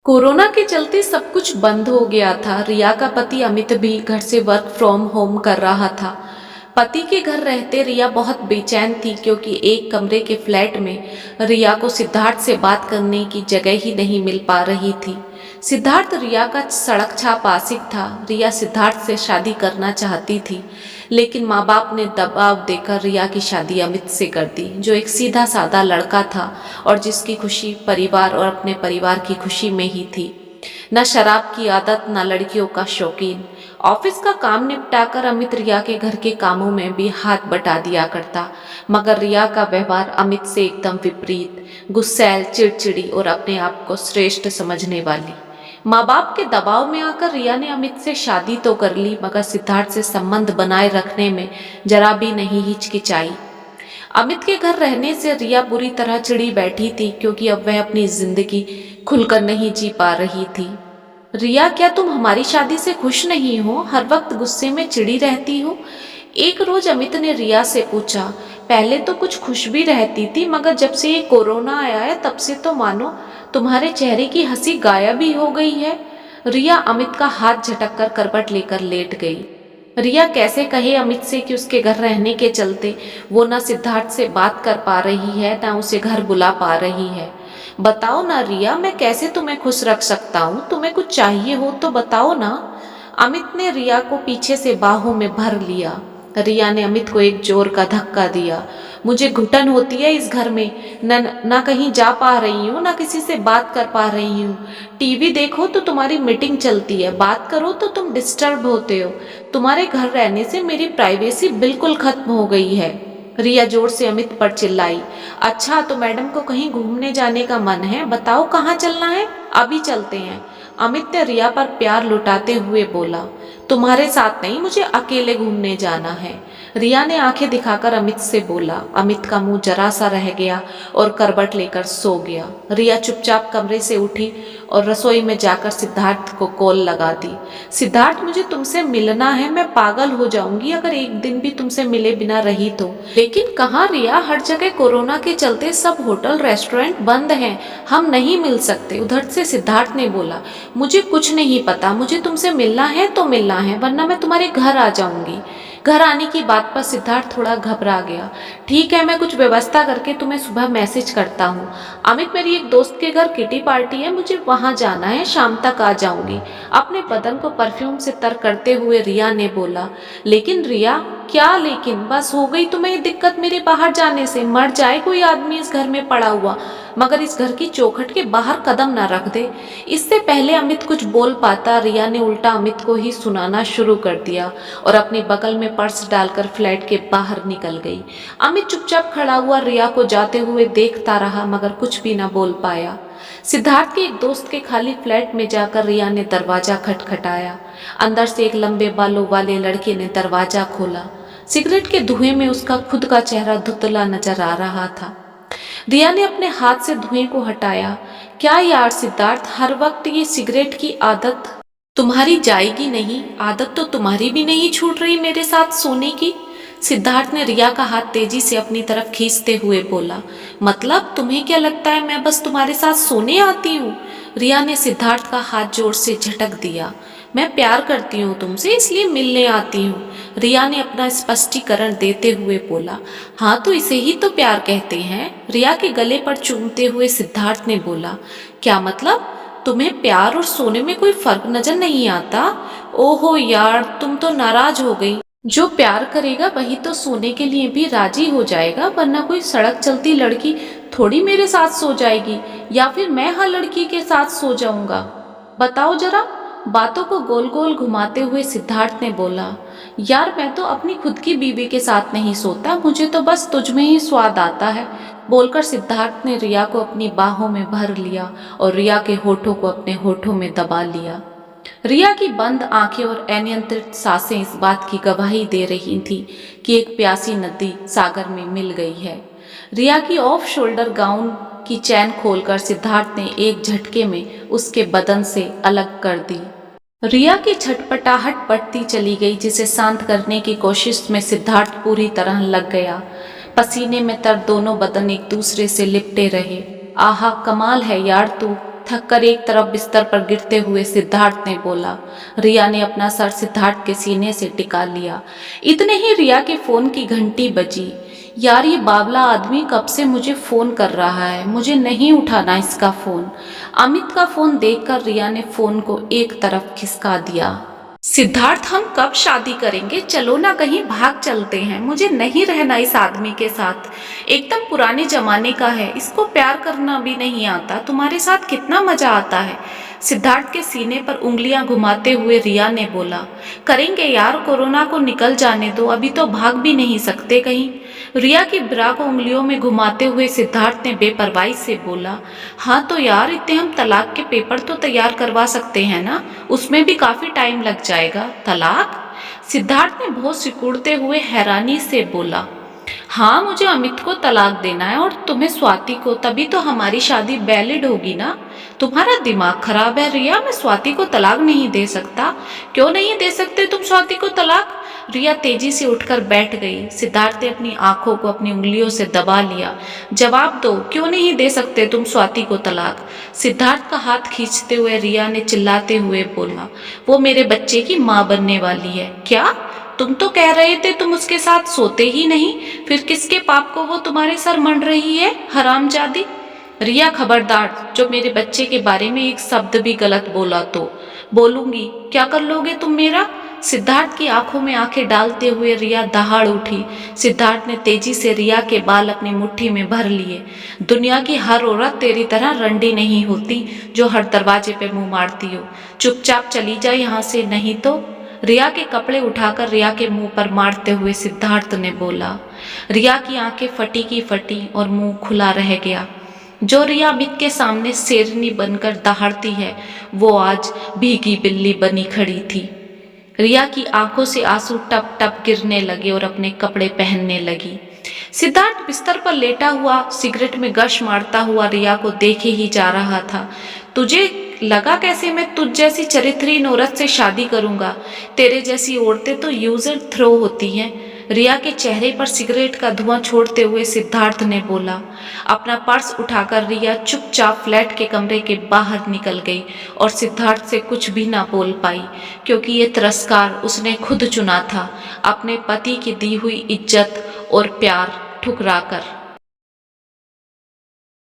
Corona के चलते सब कुछ बंद हो गया था। रिया का पति अमित भी घर से वर्क फ्रॉम होम कर रहा था। पति के घर रहते रिया बहुत बेचैन थी क्योंकि एक कमरे के फ्लैट में रिया को सिद्धार्थ से बात करने की जगह ही नहीं मिल पा रही थी। सिद्धार्थ रिया का सड़क छाप आशिक था। रिया सिद्धार्थ से शादी करना चाहती थी, लेकिन माँ बाप ने दबाव देकर रिया की शादी अमित से कर दी, जो एक सीधा साधा लड़का था और जिसकी खुशी परिवार और अपने परिवार की खुशी में ही थी। न शराब की आदत, न लड़कियों का शौकीन। ऑफिस का काम निपटाकर अमित रिया के घर के कामों में भी हाथ बटा दिया करता, मगर रिया का व्यवहार अमित से एकदम विपरीत, गुस्सैल, चिड़चिड़ी और अपने आप को श्रेष्ठ समझने वाली। माँ बाप के दबाव में आकर रिया ने अमित से शादी तो कर ली, मगर सिद्धार्थ से संबंध बनाए रखने में जरा भी नहीं हिचकिचाई। अमित के घर रहने से रिया बुरी तरह चिड़ी बैठी थी, क्योंकि अब वह अपनी जिंदगी खुलकर नहीं जी पा रही थी। रिया, क्या तुम हमारी शादी से खुश नहीं हो? हर वक्त गुस्से में चिड़ी रहती हो। एक रोज अमित ने रिया से पूछा। पहले तो कुछ खुश भी रहती थी, मगर जब से ये कोरोना आया है तब से तो मानो तुम्हारे चेहरे की हंसी गायब ही हो गई है। रिया अमित का हाथ झटक कर करवट लेकर लेट गई। रिया कैसे कहे अमित से कि उसके घर रहने के चलते वो न सिद्धार्थ से बात कर पा रही है, न उसे घर बुला पा रही है। बताओ ना रिया, मैं कैसे तुम्हें खुश रख सकता हूँ? तुम्हें कुछ चाहिए हो तो बताओ ना। अमित ने रिया को पीछे से बाहों में भर लिया। रिया ने अमित को एक जोर का धक्का दिया। मुझे घुटन होती है इस घर में। न कहीं जा पा रही हूँ, न किसी से बात कर पा रही हूँ। टीवी देखो तो तुम्हारी मीटिंग चलती है, बात करो तो तुम डिस्टर्ब होते हो। तुम्हारे घर रहने से मेरी प्राइवेसी बिल्कुल खत्म हो गई है। रिया जोर से अमित पर चिल्लाई। अच्छा, तो मैडम को कहीं घूमने जाने का मन है? बताओ कहाँ चलना है, अभी चलते हैं। अमित ने रिया पर प्यार लुटाते हुए बोला। तुम्हारे साथ नहीं, मुझे अकेले घूमने जाना है। रिया ने आंखें दिखाकर अमित से बोला। अमित का मुंह जरा सा रह गया और करवट लेकर सो गया। रिया चुपचाप कमरे से उठी और रसोई में जाकर सिद्धार्थ को कॉल लगा दी। सिद्धार्थ, मुझे तुमसे मिलना है। मैं पागल हो जाऊंगी अगर एक दिन भी तुमसे मिले बिना रही तो। लेकिन कहाँ रिया, हर जगह कोरोना के चलते सब होटल रेस्टोरेंट बंद हैं, हम नहीं मिल सकते। उधर से सिद्धार्थ ने बोला। मुझे कुछ नहीं पता, मुझे तुमसे मिलना है तो मिलना है, वरना मैं तुम्हारे घर आ जाऊंगी। घर आने की बात पर सिद्धार्थ थोड़ा घबरा गया। ठीक है, मैं कुछ व्यवस्था करके तुम्हें सुबह मैसेज करता हूँ। अमित, मेरी एक दोस्त के घर किटी पार्टी है, मुझे वहां जाना है, शाम तक आ जाऊंगी। अपने बदन को परफ्यूम से तर करते हुए रिया ने बोला। लेकिन रिया, क्या लेकिन? बस हो गई तुम्हें दिक्कत मेरे बाहर जाने से? मर जाए कोई आदमी इस घर में पड़ा हुआ, मगर इस घर की चौखट के बाहर कदम ना रख दे। इससे पहले अमित कुछ बोल पाता, रिया ने उल्टा अमित को ही सुनाना शुरू कर दिया और अपने बगल में पर्स डालकर फ्लैट के बाहर निकल गई। अमित चुपचाप खड़ा हुआ रिया को जाते हुए देखता रहा, मगर कुछ भी ना बोल पाया। सिद्धार्थ के एक दोस्त के खाली फ्लैट में जाकर रिया ने दरवाजा खटखटाया। अंदर से एक लंबे बालों वाले लड़के ने दरवाजा खोला। सिगरेट के धुएं में उसका खुद का चेहरा धुंधला नजर आ रहा था। रिया ने अपने हाथ से धुएं को हटाया। क्या यार सिद्धार्थ, हर वक्त ये सिगरेट की आदत तुम्हारी जाएगी नहीं? आदत तो तुम्हारी भी नहीं छूट रही मेरे साथ सोने की। सिद्धार्थ ने रिया का हाथ तेजी से अपनी तरफ खींचते हुए बोला। मतलब तुम्हें क्या लगता है मैं बस तुम्हारे साथ सोने आती हूँ? रिया ने सिद्धार्थ का हाथ जोर से झटक दिया। मैं प्यार करती हूँ तुमसे, इसलिए मिलने आती हूँ, रिया ने अपना स्पष्टीकरण देते हुए बोला। हाँ, तो इसे ही तो प्यार कहते हैं, रिया के गले पर चूमते हुए सिद्धार्थ ने बोला। क्या मतलब? तुम्हें प्यार और सोने में कोई फर्क नजर नहीं आता? ओहो यार, तुम तो नाराज हो गई। जो प्यार करेगा वही तो सोने के लिए भी राजी हो जाएगा, वरना कोई सड़क चलती लड़की थोड़ी मेरे साथ सो जाएगी, या फिर मैं हर लड़की के साथ सो जाऊंगा। बताओ जरा। बातों को गोल गोल घुमाते हुए सिद्धार्थ ने बोला। यार, मैं तो अपनी खुद की बीवी के साथ नहीं सोता, मुझे तो बस तुझ में ही स्वाद आता है। बोलकर सिद्धार्थ ने रिया को अपनी बाहों में भर लिया और रिया के होठों को अपने होठों में दबा लिया। रिया की बंद आंखें और अनियंत्रित सांसें इस बात की गवाही दे रही थी कि एक प्यासी नदी सागर में मिल गई है। रिया की ऑफ शोल्डर गाउन की चैन खोलकर सिद्धार्थ ने एक झटके में उसके बदन से अलग कर दी। रिया की छटपटाहट बढ़ती चली गई, जिसे शांत करने की कोशिश में सिद्धार्थ पूरी तरह लग गया। पसीने में तर दोनों बदन एक दूसरे से लिपटे रहे। आहा, कमाल है यार तू। थककर एक तरफ बिस्तर पर गिरते हुए सिद्धार्थ ने बोला। रिया ने अपना सर सिद्धार्थ के सीने से टिका लिया। इतने ही रिया के फोन की घंटी बजी। यार ये बावला आदमी कब से मुझे फोन कर रहा है, मुझे नहीं उठाना इसका फोन। अमित का फोन देखकर रिया ने फोन को एक तरफ खिसका दिया। सिद्धार्थ हम कब शादी करेंगे, चलो ना कहीं भाग चलते हैं, मुझे नहीं रहना इस आदमी के साथ। एकदम पुराने जमाने का है, इसको प्यार करना भी नहीं आता, तुम्हारे साथ कितना मजा आता है। सिद्धार्थ के सीने पर उंगलियां घुमाते हुए रिया ने बोला। करेंगे यार, कोरोना को निकल जाने दो, अभी तो भाग भी नहीं सकते कहीं। रिया की ब्रा को उंगलियों में घुमाते हुए सिद्धार्थ ने बेपरवाही से बोला। हाँ तो यार, इतने हम तलाक के पेपर तो तैयार करवा सकते हैं ना, उसमें भी काफी टाइम लग जाएगा। तलाक? सिद्धार्थ ने बहुत सिकुड़ते हुए हैरानी से बोला। हाँ, मुझे अमित को तलाक देना है और तुम्हें स्वाति को, तभी तो हमारी शादी वैलिड होगी ना। तुम्हारा दिमाग खराब है रिया, मैं स्वाति को तलाक नहीं दे सकता। क्यों नहीं दे सकते तुम स्वाति को तलाक? रिया तेजी से उठकर बैठ गई। सिद्धार्थ ने अपनी आंखों को अपनी उंगलियों से दबा लिया। जवाब दो, क्यों नहीं दे सकते तुम स्वाति को तलाक? सिद्धार्थ का हाथ खींचते हुए रिया ने चिल्लाते हुए बोला। वो मेरे बच्चे की माँ बनने वाली है। क्या? तुम तो कह रहे थे तुम उसके साथ सोते ही नहीं, फिर किसके पाप को वो तुम्हारे सर मंड रही है, हरामजादी? रिया खबरदार, जो मेरे बच्चे के बारे में एक शब्द भी गलत बोला तो बोलूंगी। क्या कर लोगे तुम मेरा? सिद्धार्थ की आंखों में आंखें डालते हुए रिया दहाड़ उठी। सिद्धार्थ ने तेजी से रिया के बाल अपनी मुट्ठी में भर लिए। दुनिया की हर औरत तेरी तरह रंडी नहीं होती जो हर दरवाजे पे मुंह मारती हो। चुपचाप चली जा यहाँ से, नहीं तो। रिया के कपड़े उठाकर रिया के मुंह पर मारते हुए सिद्धार्थ ने बोला। रिया की आंखें फटी की फटी और मुंह खुला रह गया। जो रिया अमित के सामने शेरनी बनकर दहाड़ती है, वो आज भीगी बिल्ली बनी खड़ी थी। रिया की आंखों से आंसू टप टप गिरने लगे और अपने कपड़े पहनने लगी। सिद्धार्थ बिस्तर पर लेटा हुआ सिगरेट में गश मारता हुआ रिया को देखे ही जा रहा था। तुझे लगा कैसे मैं तुझ जैसी चरित्रहीन औरत से शादी करूंगा? तेरे जैसी औरतें तो यूज एंड थ्रो होती हैं। रिया के चेहरे पर सिगरेट का धुआं छोड़ते हुए सिद्धार्थ ने बोला। अपना पर्स उठाकर रिया चुपचाप फ्लैट के कमरे के बाहर निकल गई और सिद्धार्थ से कुछ भी ना बोल पाई, क्योंकि ये तिरस्कार उसने खुद चुना था, अपने पति की दी हुई इज्जत और प्यार ठुकराकर।